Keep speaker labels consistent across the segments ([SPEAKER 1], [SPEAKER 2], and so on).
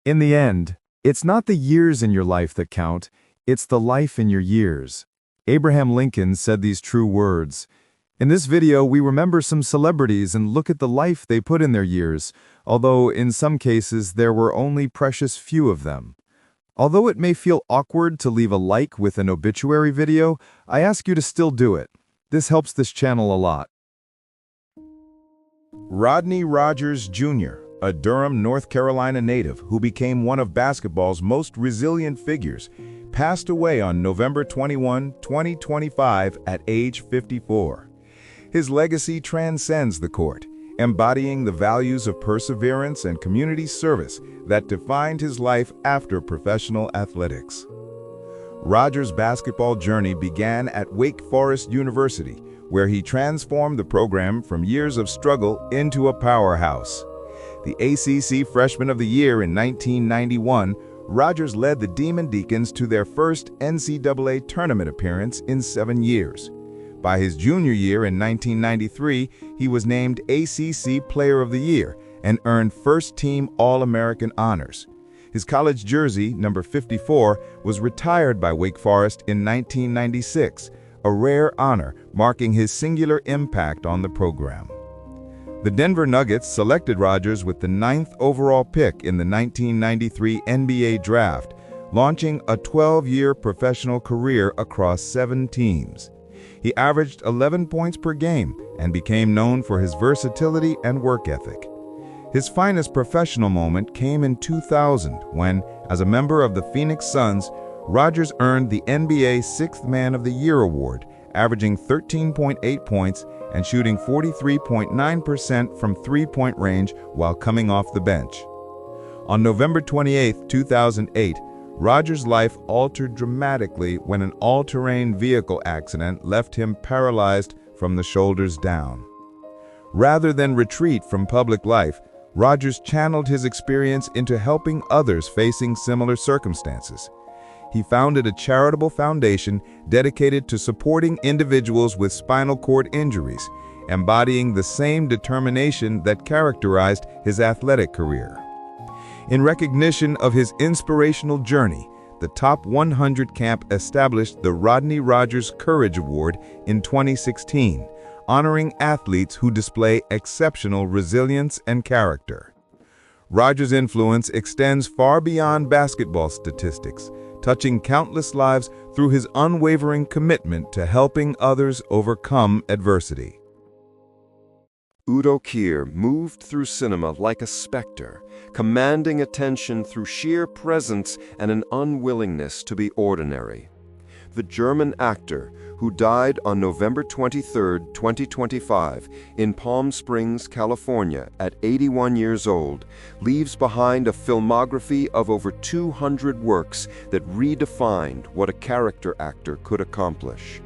[SPEAKER 1] In the end, it's not the years in your life that count, it's the life in your years. Abraham Lincoln said these true words. In this video, we remember some celebrities and look at the life they put in their years, although in some cases there were only precious few of them. Although it may feel awkward to leave a like with an obituary video, I ask you to still do it. This helps this channel a lot.
[SPEAKER 2] Rodney Rogers, Jr., a Durham, North Carolina native who became one of basketball's most resilient figures, passed away on November 21, 2025 at age 54. His legacy transcends the court, embodying the values of perseverance and community service that defined his life after professional athletics. Rogers' basketball journey began at Wake Forest University, where he transformed the program from years of struggle into a powerhouse. The ACC Freshman of the Year in 1991, Rogers led the Demon Deacons to their first NCAA tournament appearance in 7 years. By his junior year in 1993, he was named ACC Player of the Year and earned first-team All-American honors. His college jersey, number 54, was retired by Wake Forest in 1996, a rare honor marking his singular impact on the program. The Denver Nuggets selected Rogers with the 9th overall pick in the 1993 NBA Draft, launching a 12-year professional career across 7 teams. He averaged 11 points per game and became known for his versatility and work ethic. His finest professional moment came in 2000 when, as a member of the Phoenix Suns, Rogers earned the NBA Sixth Man of the Year award, averaging 13.8 points and shooting 43.9% from three-point range while coming off the bench. On November 28, 2008, Rogers' life altered dramatically when an all-terrain vehicle accident left him paralyzed from the shoulders down. Rather than retreat from public life, Rogers channeled his experience into helping others facing similar circumstances. He founded a charitable foundation dedicated to supporting individuals with spinal cord injuries, embodying the same determination that characterized his athletic career. In recognition of his inspirational journey, the Top 100 Camp established the Rodney Rogers Courage Award in 2016, honoring athletes who display exceptional resilience and character. Rogers' influence extends far beyond basketball statistics, touching countless lives through his unwavering commitment to helping others overcome adversity.
[SPEAKER 3] Udo Kier moved through cinema like a specter, commanding attention through sheer presence and an unwillingness to be ordinary. The German actor, who died on November 23, 2025, in Palm Springs, California, at 81 years old, leaves behind a filmography of over 200 works that redefined what a character actor could accomplish.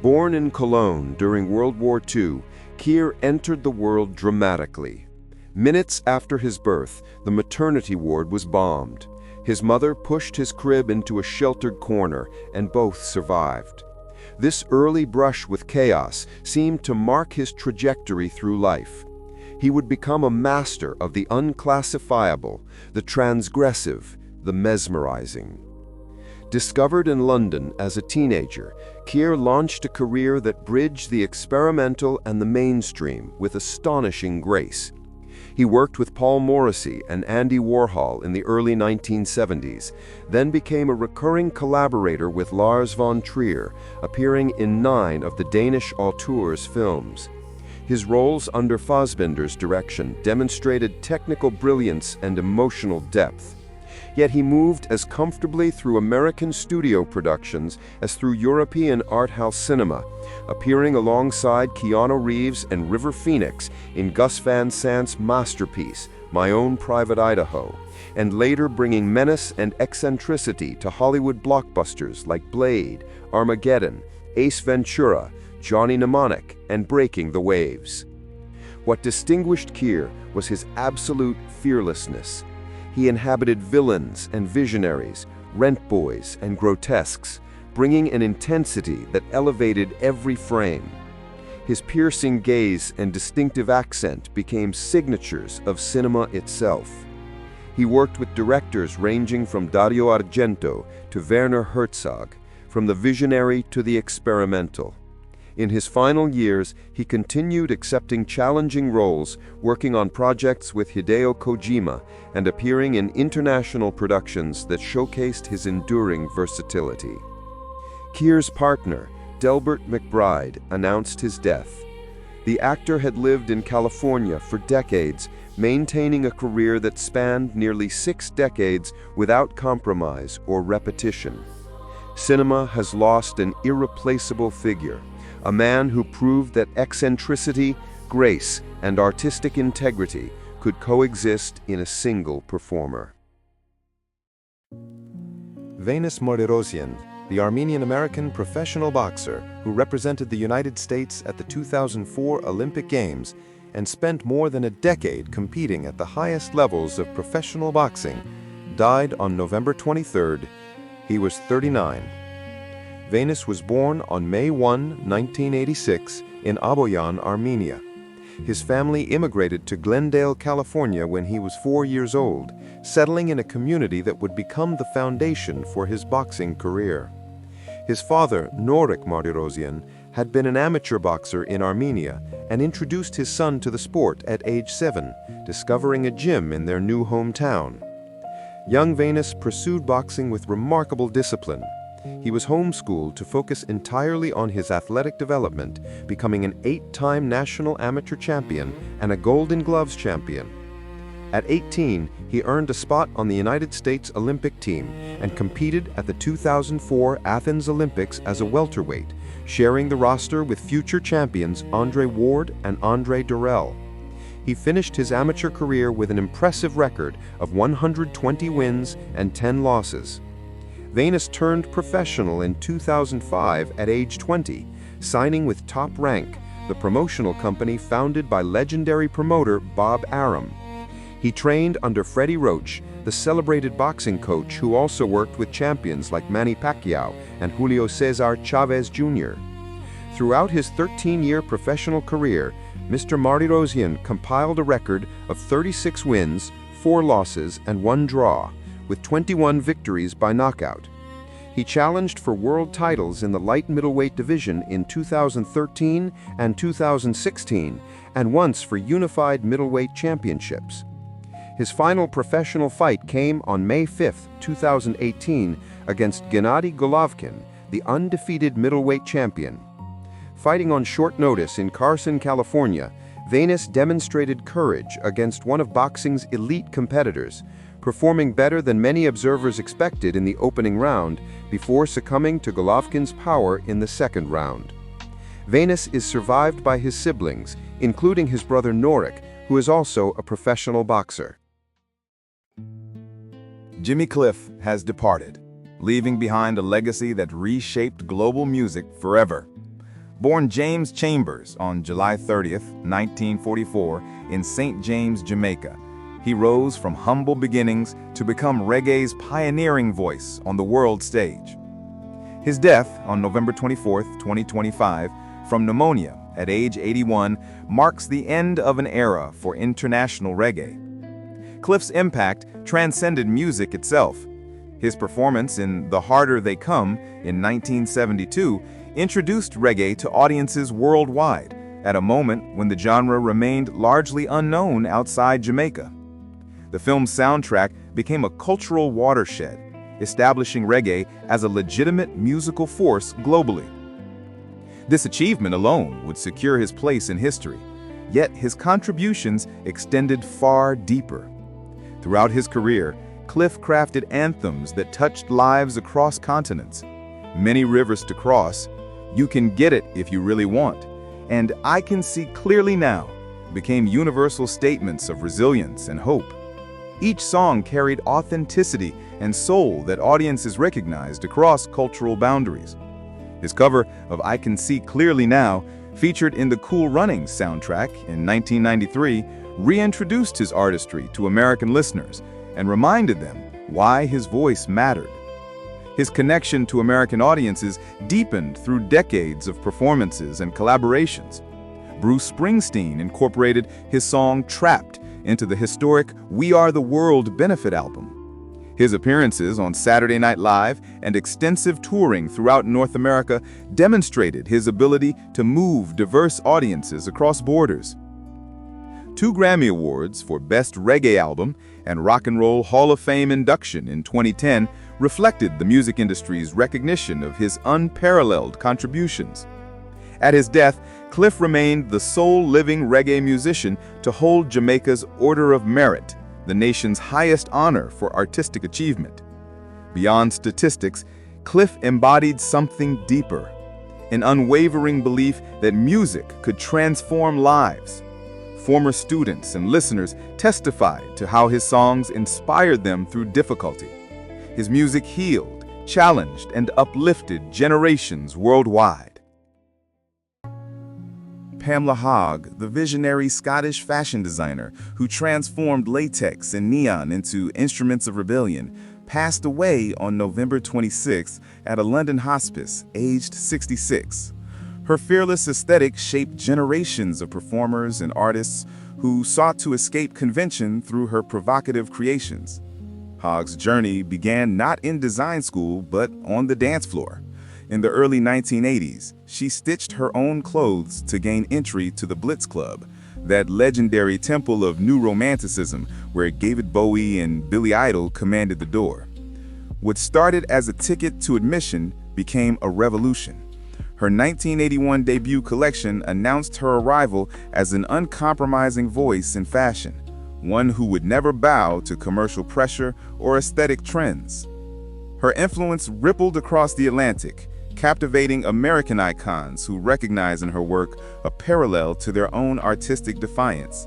[SPEAKER 3] Born in Cologne during World War II, Kier entered the world dramatically. Minutes after his birth, the maternity ward was bombed. His mother pushed his crib into a sheltered corner, and both survived. This early brush with chaos seemed to mark his trajectory through life. He would become a master of the unclassifiable, the transgressive, the mesmerizing. Discovered in London as a teenager, Kier launched a career that bridged the experimental and the mainstream with astonishing grace. He worked with Paul Morrissey and Andy Warhol in the early 1970s, then became a recurring collaborator with Lars von Trier, appearing in 9 of the Danish auteur's films. His roles under Fassbinder's direction demonstrated technical brilliance and emotional depth. Yet he moved as comfortably through American studio productions as through European art house cinema, appearing alongside Keanu Reeves and River Phoenix in Gus Van Sant's masterpiece, My Own Private Idaho, and later bringing menace and eccentricity to Hollywood blockbusters like Blade, Armageddon, Ace Ventura, Johnny Mnemonic, and Breaking the Waves. What distinguished Kier was his absolute fearlessness. He inhabited villains and visionaries, rent boys and grotesques, bringing an intensity that elevated every frame. His piercing gaze and distinctive accent became signatures of cinema itself. He worked with directors ranging from Dario Argento to Werner Herzog, from the visionary to the experimental. In his final years, he continued accepting challenging roles, working on projects with Hideo Kojima and appearing in international productions that showcased his enduring versatility. Kier's partner, Delbert McBride, announced his death. The actor had lived in California for decades, maintaining a career that spanned nearly 6 decades without compromise or repetition. Cinema has lost an irreplaceable figure, a man who proved that eccentricity, grace, and artistic integrity could coexist in a single performer.
[SPEAKER 1] Venus Martirosyan, the Armenian-American professional boxer who represented the United States at the 2004 Olympic Games and spent more than a decade competing at the highest levels of professional boxing, died on November 23rd. He was 39. Venus was born on May 1, 1986, in Aboyan, Armenia. His family immigrated to Glendale, California when he was 4 years old, settling in a community that would become the foundation for his boxing career. His father, Norik Martirosyan, had been an amateur boxer in Armenia and introduced his son to the sport at age 7, discovering a gym in their new hometown. Young Venus pursued boxing with remarkable discipline. He was homeschooled to focus entirely on his athletic development, becoming an 8-time national amateur champion and a Golden Gloves champion. At 18, he earned a spot on the United States Olympic team and competed at the 2004 Athens Olympics as a welterweight, sharing the roster with future champions Andre Ward and Andre Durrell. He finished his amateur career with an impressive record of 120 wins and 10 losses. Venus turned professional in 2005 at age 20, signing with Top Rank, the promotional company founded by legendary promoter Bob Arum. He trained under Freddie Roach, the celebrated boxing coach who also worked with champions like Manny Pacquiao and Julio Cesar Chavez Jr. Throughout his 13-year professional career, Mr. Martirosyan compiled a record of 36 wins, 4 losses, and 1 draw, with 21 victories by knockout. He challenged for world titles in the light middleweight division in 2013 and 2016, and once for unified middleweight championships. His final professional fight came on May 5, 2018, against Gennady Golovkin, the undefeated middleweight champion. Fighting on short notice in Carson, California, Venus demonstrated courage against one of boxing's elite competitors, performing better than many observers expected in the opening round before succumbing to Golovkin's power in the second round. Venus is survived by his siblings, including his brother Norik, who is also a professional boxer.
[SPEAKER 2] Jimmy Cliff has departed, leaving behind a legacy that reshaped global music forever. Born James Chambers on July 30, 1944, in St. James, Jamaica, he rose from humble beginnings to become reggae's pioneering voice on the world stage. His death on November 24, 2025, from pneumonia at age 81, marks the end of an era for international reggae. Cliff's impact transcended music itself. His performance in The Harder They Come in 1972 introduced reggae to audiences worldwide at a moment when the genre remained largely unknown outside Jamaica. The film's soundtrack became a cultural watershed, establishing reggae as a legitimate musical force globally. This achievement alone would secure his place in history, yet his contributions extended far deeper. Throughout his career, Cliff crafted anthems that touched lives across continents. Many Rivers to Cross, You Can Get It If You Really Want, and I Can See Clearly Now became universal statements of resilience and hope. Each song carried authenticity and soul that audiences recognized across cultural boundaries. His cover of I Can See Clearly Now, featured in the Cool Runnings soundtrack in 1993, reintroduced his artistry to American listeners and reminded them why his voice mattered. His connection to American audiences deepened through decades of performances and collaborations. Bruce Springsteen incorporated his song Trapped into the historic We Are the World benefit album. His appearances on Saturday Night Live and extensive touring throughout North America demonstrated his ability to move diverse audiences across borders. 2 Grammy Awards for Best Reggae Album and Rock and Roll Hall of Fame induction in 2010 reflected the music industry's recognition of his unparalleled contributions. At his death, Cliff remained the sole living reggae musician to hold Jamaica's Order of Merit, the nation's highest honor for artistic achievement. Beyond statistics, Cliff embodied something deeper, an unwavering belief that music could transform lives. Former students and listeners testified to how his songs inspired them through difficulty. His music healed, challenged, and uplifted generations worldwide. Pamela Hogg, the visionary Scottish fashion designer who transformed latex and neon into instruments of rebellion, passed away on November 26 at a London hospice, aged 66. Her fearless aesthetic shaped generations of performers and artists who sought to escape convention through her provocative creations. Hogg's journey began not in design school, but on the dance floor. In the early 1980s, she stitched her own clothes to gain entry to the Blitz Club, that legendary temple of New Romanticism where David Bowie and Billy Idol commanded the door. What started as a ticket to admission became a revolution. Her 1981 debut collection announced her arrival as an uncompromising voice in fashion, one who would never bow to commercial pressure or aesthetic trends. Her influence rippled across the Atlantic, captivating American icons who recognize in her work a parallel to their own artistic defiance.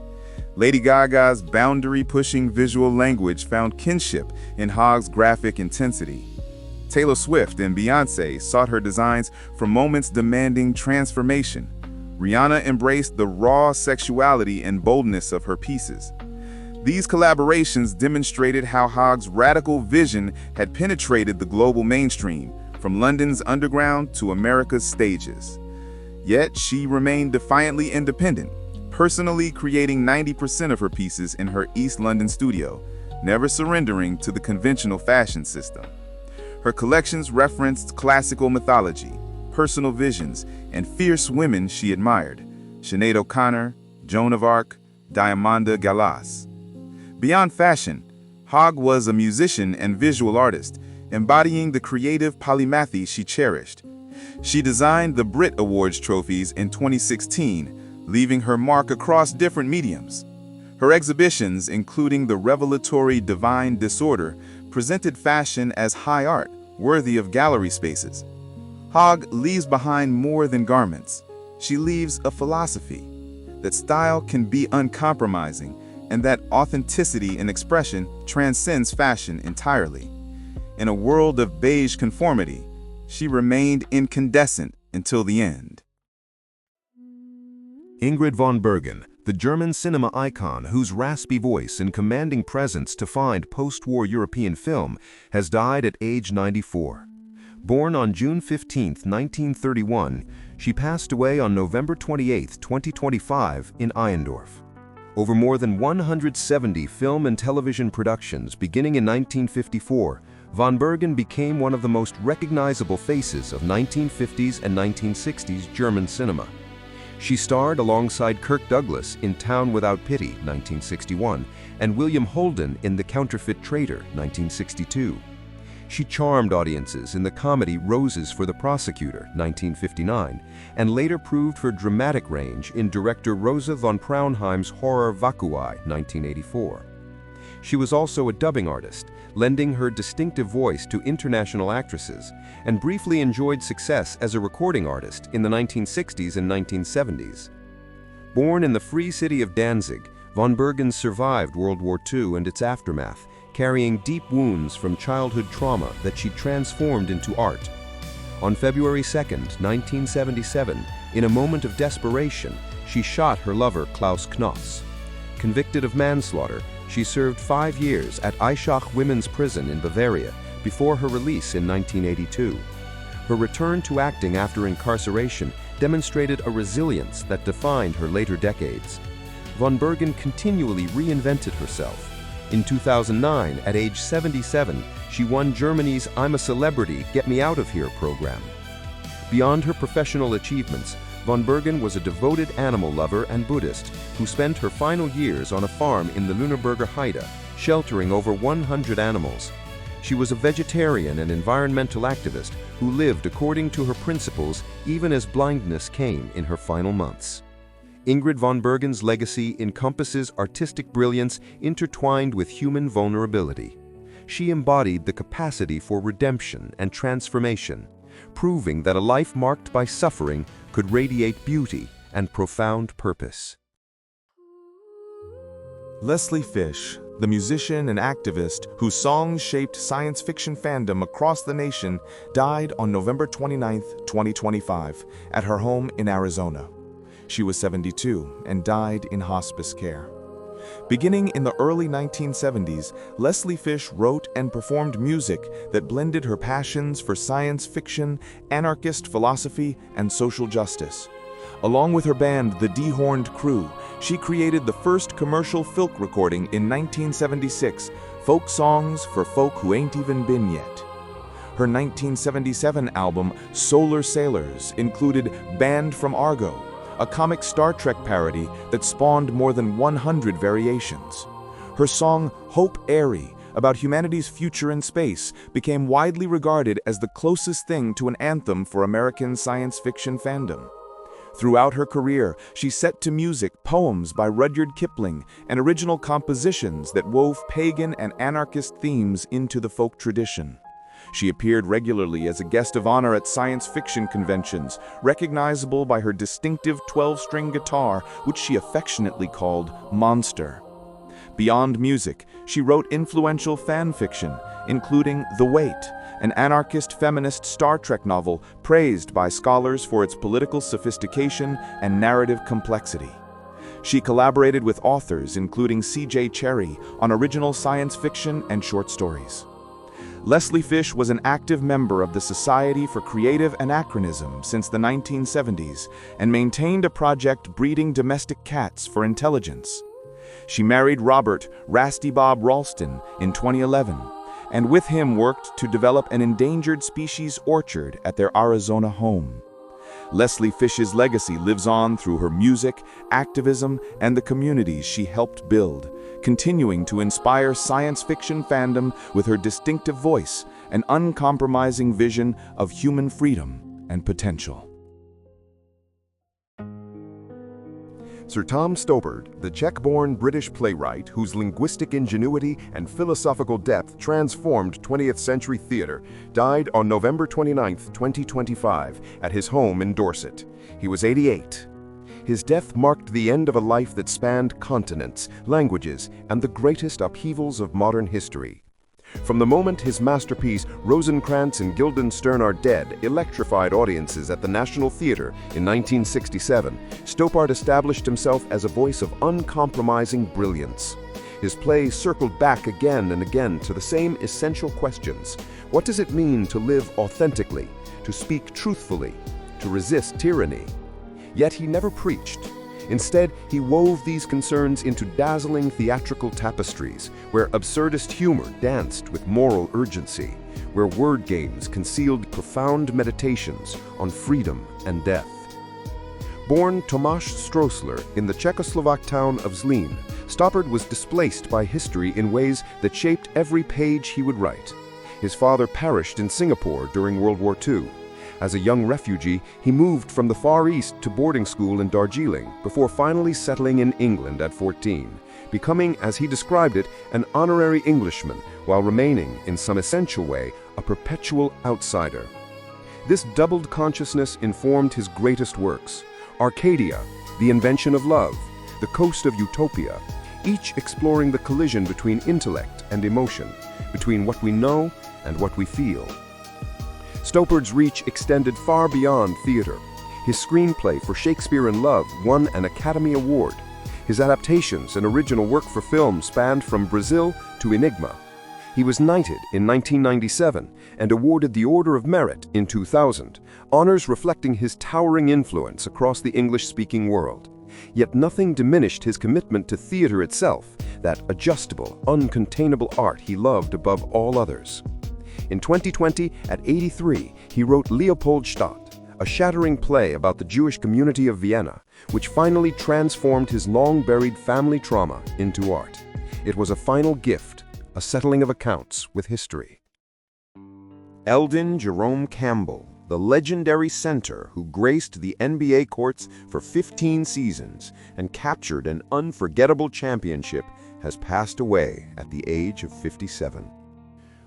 [SPEAKER 2] Lady Gaga's boundary-pushing visual language found kinship in Hogg's graphic intensity. Taylor Swift and Beyoncé sought her designs for moments demanding transformation. Rihanna embraced the raw sexuality and boldness of her pieces. These collaborations demonstrated how Hogg's radical vision had penetrated the global mainstream, from London's underground to America's stages. Yet she remained defiantly independent, personally creating 90% of her pieces in her East London studio, never surrendering to the conventional fashion system. Her collections referenced classical mythology, personal visions, and fierce women she admired: Sinead O'Connor, Joan of Arc, Diamanda Gallas. Beyond fashion, Hogg was a musician and visual artist, embodying the creative polymathy she cherished. She designed the Brit Awards trophies in 2016, leaving her mark across different mediums. Her exhibitions, including the revelatory Divine Disorder, presented fashion as high art, worthy of gallery spaces. Hogg leaves behind more than garments. She leaves a philosophy that style can be uncompromising and that authenticity in expression transcends fashion entirely. In a world of beige conformity, she remained incandescent until the end.
[SPEAKER 4] Ingrid van Bergen, the German cinema icon whose raspy voice and commanding presence defined post-war European film, has died at age 94. Born on June 15, 1931, she passed away on November 28, 2025, in Eindorf. Over more than 170 film and television productions beginning in 1954, van Bergen became one of the most recognizable faces of 1950s and 1960s German cinema. She starred alongside Kirk Douglas in Town Without Pity, 1961, and William Holden in The Counterfeit Traitor, 1962. She charmed audiences in the comedy Roses for the Prosecutor, 1959, and later proved her dramatic range in director Rosa von Praunheim's horror Vakui, 1984. She was also a dubbing artist, lending her distinctive voice to international actresses, and briefly enjoyed success as a recording artist in the 1960s and 1970s. Born in the free city of Danzig, van Bergen survived World War II and its aftermath, carrying deep wounds from childhood trauma that she transformed into art. On February 2, 1977, in a moment of desperation, she shot her lover Klaus Knotz. Convicted of manslaughter, she served 5 years at Aichach Women's Prison in Bavaria before her release in 1982. Her return to acting after incarceration demonstrated a resilience that defined her later decades. van Bergen continually reinvented herself. In 2009, at age 77, she won Germany's I'm a Celebrity, Get Me Out of Here program. Beyond her professional achievements, van Bergen was a devoted animal lover and Buddhist who spent her final years on a farm in the Lüneburger Heide, sheltering over 100 animals. She was a vegetarian and environmental activist who lived according to her principles even as blindness came in her final months. Ingrid van Bergen's legacy encompasses artistic brilliance intertwined with human vulnerability. She embodied the capacity for redemption and transformation, proving that a life marked by suffering could radiate beauty and profound purpose.
[SPEAKER 5] Leslie Fish, the musician and activist whose songs shaped science fiction fandom across the nation, died on November 29, 2025, at her home in Arizona. She was 72 and died in hospice care. Beginning in the early 1970s, Leslie Fish wrote and performed music that blended her passions for science fiction, anarchist philosophy, and social justice. Along with her band, the Dehorned Crew, she created the first commercial folk recording in 1976, Folk Songs for Folk Who Ain't Even Been Yet. Her 1977 album, Solar Sailors, included Band from Argo, a comic Star Trek parody that spawned more than 100 variations. Her song, Hope Airy, about humanity's future in space, became widely regarded as the closest thing to an anthem for American science fiction fandom. Throughout her career, she set to music poems by Rudyard Kipling and original compositions that wove pagan and anarchist themes into the folk tradition. She appeared regularly as a guest of honor at science fiction conventions, recognizable by her distinctive 12-string guitar, which she affectionately called Monster. Beyond music, she wrote influential fan fiction, including The Wait, an anarchist feminist Star Trek novel praised by scholars for its political sophistication and narrative complexity. She collaborated with authors including C.J. Cherryh on original science fiction and short stories. Leslie Fish was an active member of the Society for Creative Anachronism since the 1970s and maintained a project breeding domestic cats for intelligence. She married Robert "Rasty Bob" Ralston in 2011, and with him worked to develop an endangered species orchard at their Arizona home. Leslie Fish's legacy lives on through her music, activism, and the communities she helped build, continuing to inspire science fiction fandom with her distinctive voice and uncompromising vision of human freedom and potential.
[SPEAKER 4] Sir Tom Stoppard, the Czech-born British playwright whose linguistic ingenuity and philosophical depth transformed 20th century theater, died on November 29, 2025, at his home in Dorset. He was 88. His death marked the end of a life that spanned continents, languages, and the greatest upheavals of modern history. From the moment his masterpiece Rosencrantz and Guildenstern Are Dead electrified audiences at the National Theatre in 1967, Stoppard established himself as a voice of uncompromising brilliance. His plays circled back again and again to the same essential questions. What does it mean to live authentically, to speak truthfully, to resist tyranny? Yet he never preached. Instead, he wove these concerns into dazzling theatrical tapestries, where absurdist humor danced with moral urgency, where word games concealed profound meditations on freedom and death. Born Tomáš Stroessler in the Czechoslovak town of Zlín, Stoppard was displaced by history in ways that shaped every page he would write. His father perished in Singapore during World War II. As a young refugee, he moved from the Far East to boarding school in Darjeeling before finally settling in England at 14, becoming, as he described it, an honorary Englishman while remaining, in some essential way, a perpetual outsider. This doubled consciousness informed his greatest works: Arcadia, The Invention of Love, The Coast of Utopia, each exploring the collision between intellect and emotion, between what we know and what we feel. Stoppard's reach extended far beyond theater. His screenplay for Shakespeare in Love won an Academy Award. His adaptations and original work for film spanned from Brazil to Enigma. He was knighted in 1997 and awarded the Order of Merit in 2000, honors reflecting his towering influence across the English-speaking world.
[SPEAKER 3] Yet nothing diminished his commitment to theater itself, that adjustable, uncontainable art he loved above all others. In 2020, at 83, he wrote Leopoldstadt, a shattering play about the Jewish community of Vienna, which finally transformed his long-buried family trauma into art. It was a final gift, a settling of accounts with history. Elden Jerome Campbell, the legendary center who graced the NBA courts for 15 seasons and captured an unforgettable championship, has passed away at the age of 57.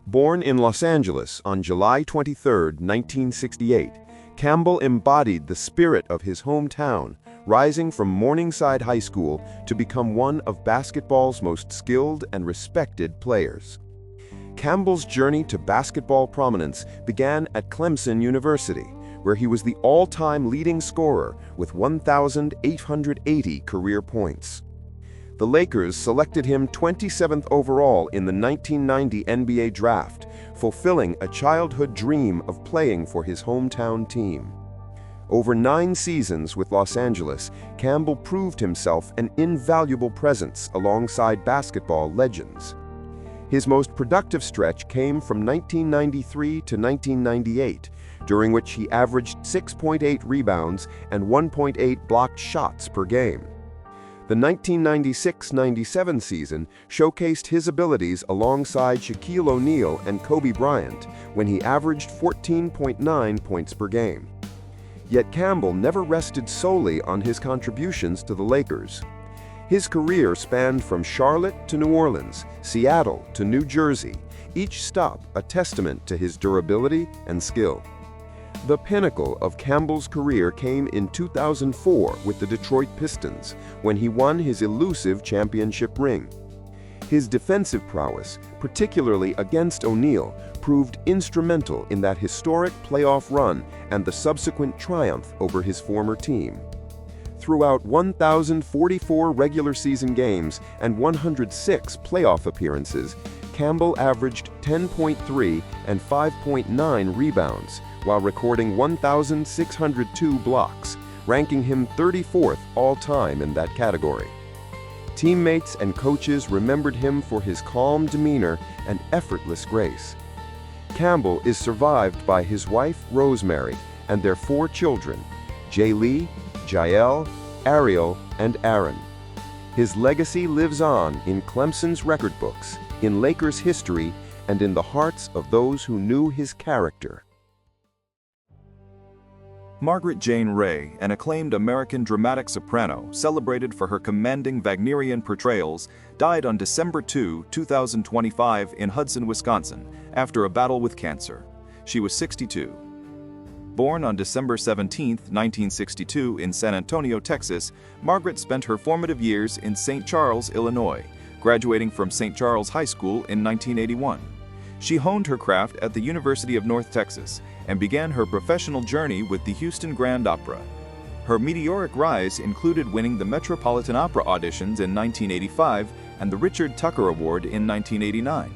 [SPEAKER 3] Born in Los Angeles on July 23, 1968, Campbell embodied the spirit of his hometown, rising from Morningside High School to become one of basketball's most skilled and respected players. Campbell's journey to basketball prominence began at Clemson University, where he was the all-time leading scorer with 1,880 career points. The Lakers selected him 27th overall in the 1990 NBA draft, fulfilling a childhood dream of playing for his hometown team. Over 9 seasons with Los Angeles, Campbell proved himself an invaluable presence alongside basketball legends. His most productive stretch came from 1993 to 1998, during which he averaged 6.8 rebounds and 1.8 blocked shots per game. The 1996-97 season showcased his abilities alongside Shaquille O'Neal and Kobe Bryant when he averaged 14.9 points per game. Yet Campbell never rested solely on his contributions to the Lakers. His career spanned from Charlotte to New Orleans, Seattle to New Jersey, each stop a testament to his durability and skill. The pinnacle of Campbell's career came in 2004 with the Detroit Pistons, when he won his elusive championship ring. His defensive prowess, particularly against O'Neal, proved instrumental in that historic playoff run and the subsequent triumph over his former team. Throughout 1,044 regular season games and 106 playoff appearances, Campbell averaged 10.3 and 5.9 rebounds, while recording 1,602 blocks, ranking him 34th all-time in that category. Teammates and coaches remembered him for his calm demeanor and effortless grace. Campbell is survived by his wife, Rosemary, and their 4 children, Jaylee, Jael, Ariel, and Aaron. His legacy lives on in Clemson's record books, in Lakers history, and in the hearts of those who knew his character.
[SPEAKER 6] Margaret Jane Wray, an acclaimed American dramatic soprano celebrated for her commanding Wagnerian portrayals, died on December 2, 2025 in Hudson, Wisconsin, after a battle with cancer. She was 62. Born on December 17, 1962 in San Antonio, Texas, Margaret spent her formative years in St. Charles, Illinois, graduating from St. Charles High School in 1981. She honed her craft at the University of North Texas and began her professional journey with the Houston Grand Opera. Her meteoric rise included winning the Metropolitan Opera auditions in 1985 and the Richard Tucker Award in 1989.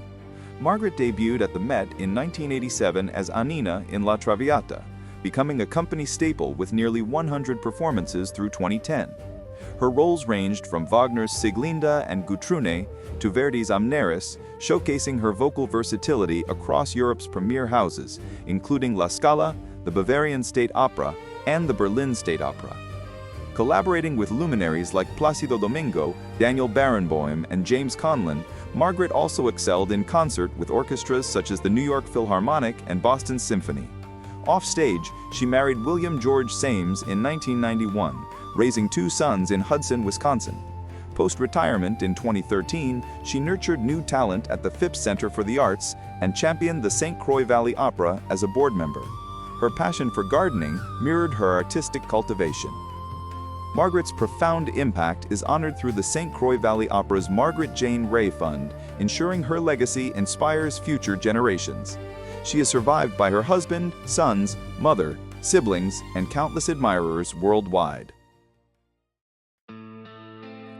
[SPEAKER 6] Margaret debuted at the Met in 1987 as Annina in La Traviata, becoming a company staple with nearly 100 performances through 2010. Her roles ranged from Wagner's Sieglinde and Gutrune to Verdi's Amneris, showcasing her vocal versatility across Europe's premier houses, including La Scala, the Bavarian State Opera, and the Berlin State Opera. Collaborating with luminaries like Placido Domingo, Daniel Barenboim, and James Conlon, Margaret also excelled in concert with orchestras such as the New York Philharmonic and Boston Symphony. Offstage, she married William George Sames in 1991, raising 2 sons in Hudson, Wisconsin. Post-retirement in 2013, she nurtured new talent at the Phipps Center for the Arts and championed the St. Croix Valley Opera as a board member. Her passion for gardening mirrored her artistic cultivation. Margaret's profound impact is honored through the St. Croix Valley Opera's Margaret Jane Wray Fund, ensuring her legacy inspires future generations. She is survived by her husband, sons, mother, siblings, and countless admirers worldwide.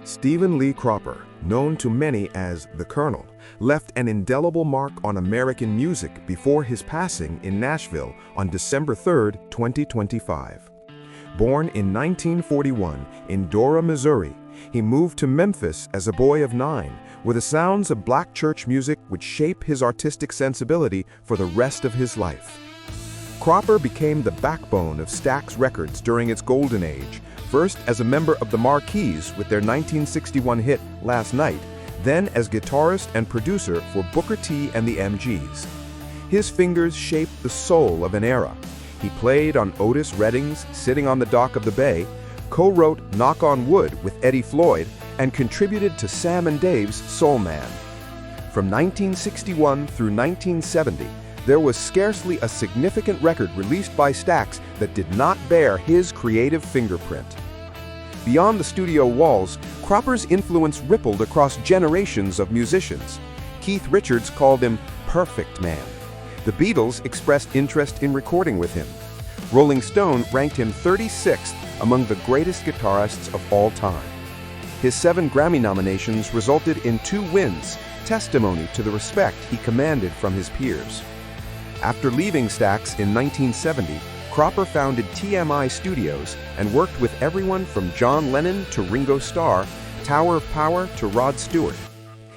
[SPEAKER 5] Stephen Lee Cropper, known to many as the Colonel, left an indelible mark on American music before his passing in Nashville on December 3, 2025. Born in 1941 in Dora, Missouri, he moved to Memphis as a boy of 9, where the sounds of black church music would shape his artistic sensibility for the rest of his life. Cropper became the backbone of Stax Records during its golden age, first as a member of the Marquis with their 1961 hit Last Night, then as guitarist and producer for Booker T and the MGs. His fingers shaped the soul of an era. He played on Otis Redding's Sitting on the Dock of the Bay, co-wrote Knock on Wood with Eddie Floyd, and contributed to Sam and Dave's Soul Man. From 1961 through 1970, there was scarcely a significant record released by Stax that did not bear his creative fingerprint. Beyond the studio walls, Cropper's influence rippled across generations of musicians. Keith Richards called him Perfect Man. The Beatles expressed interest in recording with him. Rolling Stone ranked him 36th among the greatest guitarists of all time. His 7 Grammy nominations resulted in 2 wins, testimony to the respect he commanded from his peers. After leaving Stax in 1970, Cropper founded TMI Studios and worked with everyone from John Lennon to Ringo Starr, Tower of Power to Rod Stewart.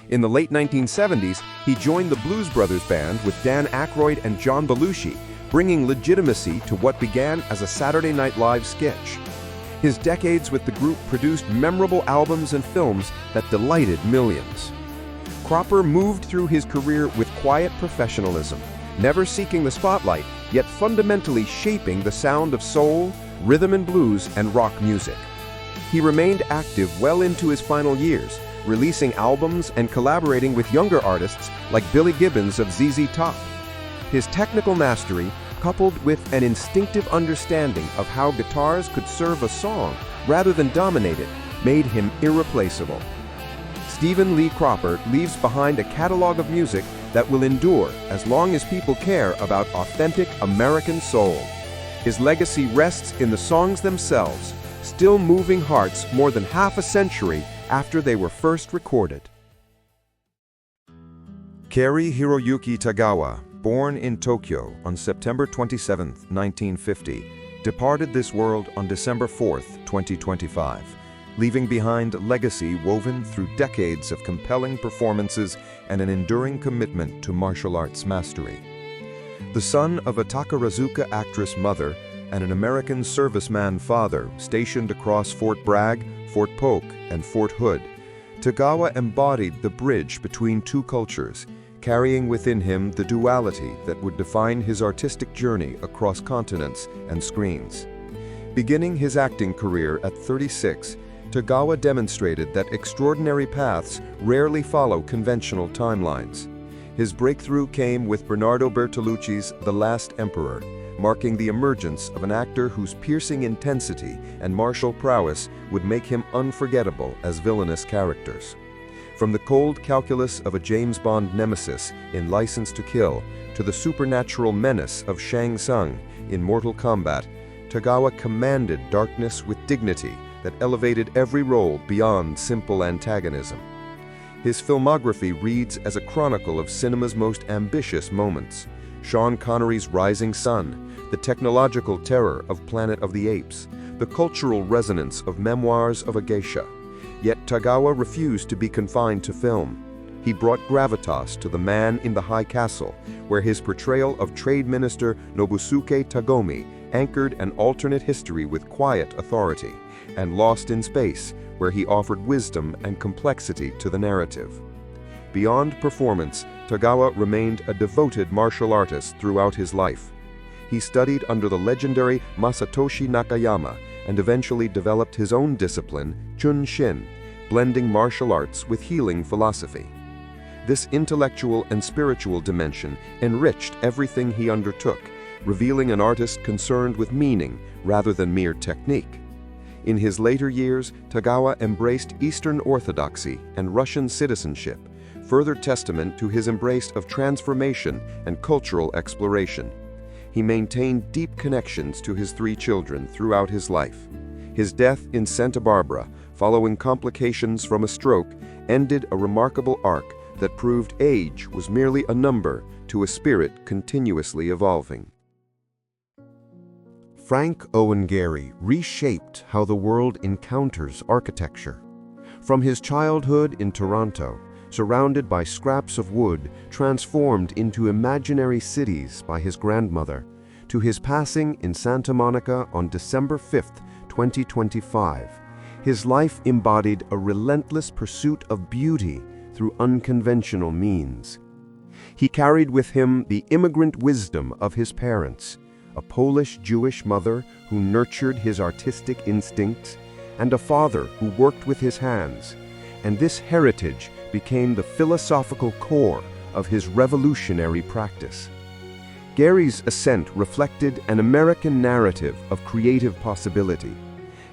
[SPEAKER 5] In the late 1970s, he joined the Blues Brothers Band with Dan Aykroyd and John Belushi, bringing legitimacy to what began as a Saturday Night Live sketch. His decades with the group produced memorable albums and films that delighted millions. Cropper moved through his career with quiet professionalism, never seeking the spotlight, yet fundamentally shaping the sound of soul, rhythm and blues, and rock music. He remained active well into his final years, releasing albums and collaborating with younger artists like Billy Gibbons of ZZ Top. His technical mastery, coupled with an instinctive understanding of how guitars could serve a song rather than dominate it, made him irreplaceable. Stephen Lee Cropper leaves behind a catalog of music that will endure as long as people care about authentic American soul. His legacy rests in the songs themselves, still moving hearts more than half a century after they were first recorded.
[SPEAKER 3] Cary-Hiroyuki Tagawa, born in Tokyo on September 27, 1950, departed this world on December 4, 2025, leaving behind a legacy woven through decades of compelling performances and an enduring commitment to martial arts mastery. The son of a Takarazuka actress mother and an American serviceman father stationed across Fort Bragg, Fort Polk, and Fort Hood, Tagawa embodied the bridge between two cultures, carrying within him the duality that would define his artistic journey across continents and screens. Beginning his acting career at 36, Tagawa demonstrated that extraordinary paths rarely follow conventional timelines. His breakthrough came with Bernardo Bertolucci's The Last Emperor, marking the emergence of an actor whose piercing intensity and martial prowess would make him unforgettable as villainous characters. From the cold calculus of a James Bond nemesis in License to Kill to the supernatural menace of Shang Tsung in Mortal Kombat, Tagawa commanded darkness with dignity that elevated every role beyond simple antagonism. His filmography reads as a chronicle of cinema's most ambitious moments: Sean Connery's Rising Sun, the technological terror of Planet of the Apes, the cultural resonance of Memoirs of a Geisha. Yet Tagawa refused to be confined to film. He brought gravitas to The Man in the High Castle, where his portrayal of Trade Minister Nobusuke Tagomi anchored an alternate history with quiet authority, and Lost in Space, where he offered wisdom and complexity to the narrative. Beyond performance, Tagawa remained a devoted martial artist throughout his life. He studied under the legendary Masatoshi Nakayama and eventually developed his own discipline, Chun-Shin, blending martial arts with healing philosophy. This intellectual and spiritual dimension enriched everything he undertook, revealing an artist concerned with meaning rather than mere technique. In his later years, Tagawa embraced Eastern Orthodoxy and Russian citizenship, further testament to his embrace of transformation and cultural exploration. He maintained deep connections to his 3 children throughout his life. His death in Santa Barbara, following complications from a stroke, ended a remarkable arc that proved age was merely a number to a spirit continuously evolving.
[SPEAKER 4] Frank Owen Gehry reshaped how the world encounters architecture. From his childhood in Toronto, surrounded by scraps of wood transformed into imaginary cities by his grandmother, to his passing in Santa Monica on December 5, 2025, his life embodied a relentless pursuit of beauty through unconventional means. He carried with him the immigrant wisdom of his parents, a Polish-Jewish mother who nurtured his artistic instincts, and a father who worked with his hands, and this heritage became the philosophical core of his revolutionary practice. Gehry's ascent reflected an American narrative of creative possibility.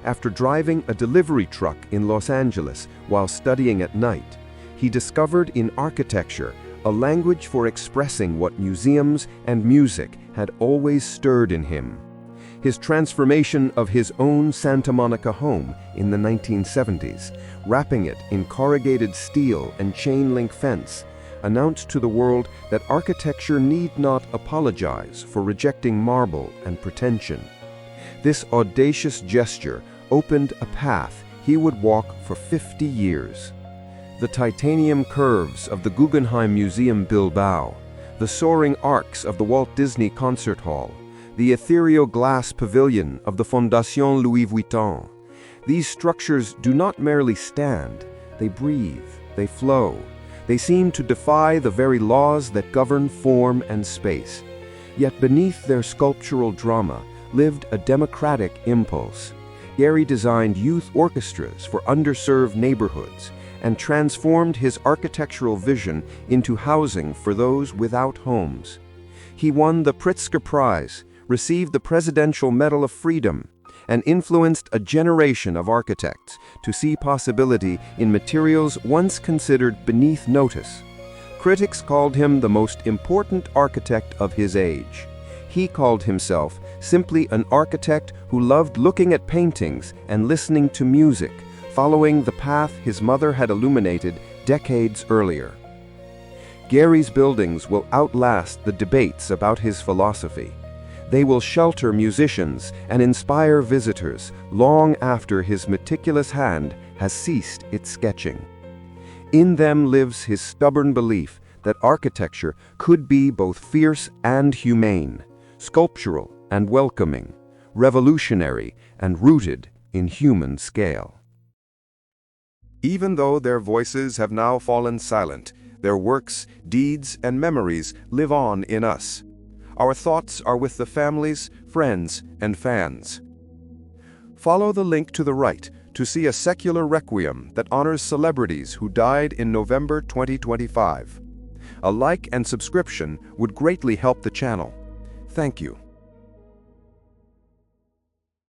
[SPEAKER 4] After driving a delivery truck in Los Angeles while studying at night, he discovered in architecture a language for expressing what museums and music had always stirred in him. His transformation of his own Santa Monica home in the 1970s, wrapping it in corrugated steel and chain-link fence, announced to the world that architecture need not apologize for rejecting marble and pretension. This audacious gesture opened a path he would walk for 50 years. The titanium curves of the Guggenheim Museum Bilbao, the soaring arcs of the Walt Disney Concert Hall, the ethereal glass pavilion of the Fondation Louis Vuitton. These structures do not merely stand, they breathe, they flow. They seem to defy the very laws that govern form and space. Yet beneath their sculptural drama lived a democratic impulse. Gehry designed youth orchestras for underserved neighborhoods and transformed his architectural vision into housing for those without homes. He won the Pritzker Prize, received the Presidential Medal of Freedom, and influenced a generation of architects to see possibility in materials once considered beneath notice. Critics called him the most important architect of his age. He called himself simply an architect who loved looking at paintings and listening to music, following the path his mother had illuminated decades earlier. Gehry's buildings will outlast the debates about his philosophy. They will shelter musicians and inspire visitors long after his meticulous hand has ceased its sketching. In them lives his stubborn belief that architecture could be both fierce and humane, sculptural and welcoming, revolutionary and rooted in human scale. Even though their voices have now fallen silent, their works, deeds, and memories live on in us. Our thoughts are with the families, friends, and fans. Follow the link to the right to see a secular requiem that honors celebrities who died in November 2025. A like and subscription would greatly help the channel. Thank you.